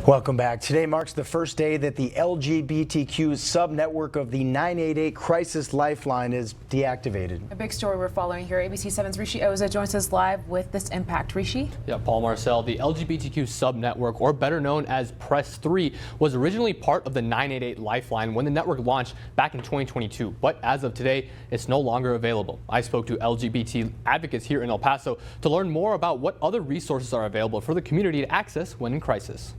Welcome back. Today marks the first day that the LGBTQ sub-network of the 988 Crisis Lifeline is deactivated. A big story we're following here. ABC 7's Rishi Oza joins us live with this impact. Rishi? Yeah, Paul Marcel, the LGBTQ sub-network, or better known as Press 3, was originally part of the 988 Lifeline when the network launched back in 2022. But as of today, it's no longer available. I spoke to LGBT advocates here in El Paso to learn more about what other resources are available for the community to access when in crisis.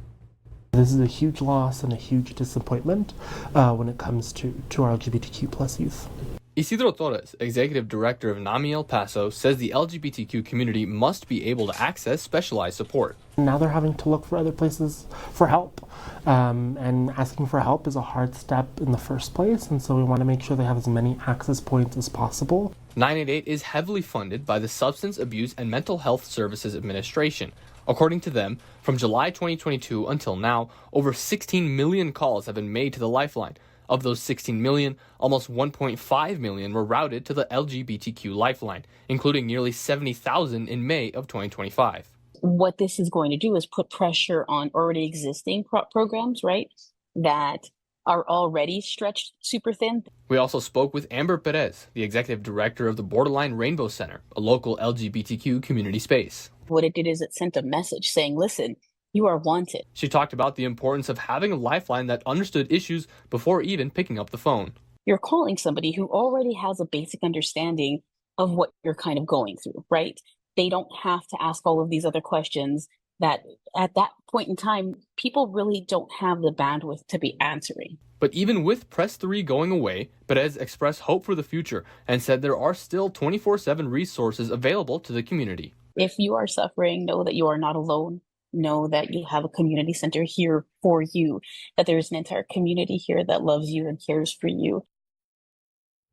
This is a huge loss and a huge disappointment when it comes to our LGBTQ plus youth. Isidro Torres, executive director of NAMI El Paso, says the LGBTQ community must be able to access specialized support. Now they're having to look for other places for help, and asking for help is a hard step in the first place, and so we want to make sure they have as many access points as possible. 988 is heavily funded by the Substance Abuse and Mental Health Services Administration. According to them, from July 2022 until now, over 16 million calls have been made to the Lifeline. Of those 16 million, almost 1.5 million were routed to the LGBTQ Lifeline, including nearly 70,000 in May of 2025. What this is going to do is put pressure on already existing programs, right, that are already stretched super thin. We also spoke with Amber Perez, the executive director of the Borderline Rainbow Center, a local LGBTQ community space. What it did is it sent a message saying, listen, you are wanted. She talked about the importance of having a lifeline that understood issues before even picking up the phone. You're calling somebody who already has a basic understanding of what you're kind of going through, right? They don't have to ask all of these other questions that at that point in time, people really don't have the bandwidth to be answering. But even with Press 3 going away, Perez expressed hope for the future and said there are still 24/7 resources available to the community. If you are suffering, know that you are not alone. Know that you have a community center here for you, that there's an entire community here that loves you and cares for you.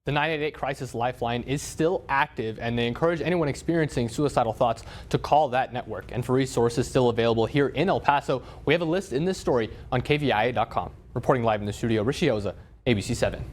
The 988 Crisis Lifeline is still active, and they encourage anyone experiencing suicidal thoughts to call that network. And for resources still available here in El Paso, we have a list in this story on kvia.com. Reporting live in the studio, Rishi Oza, ABC 7.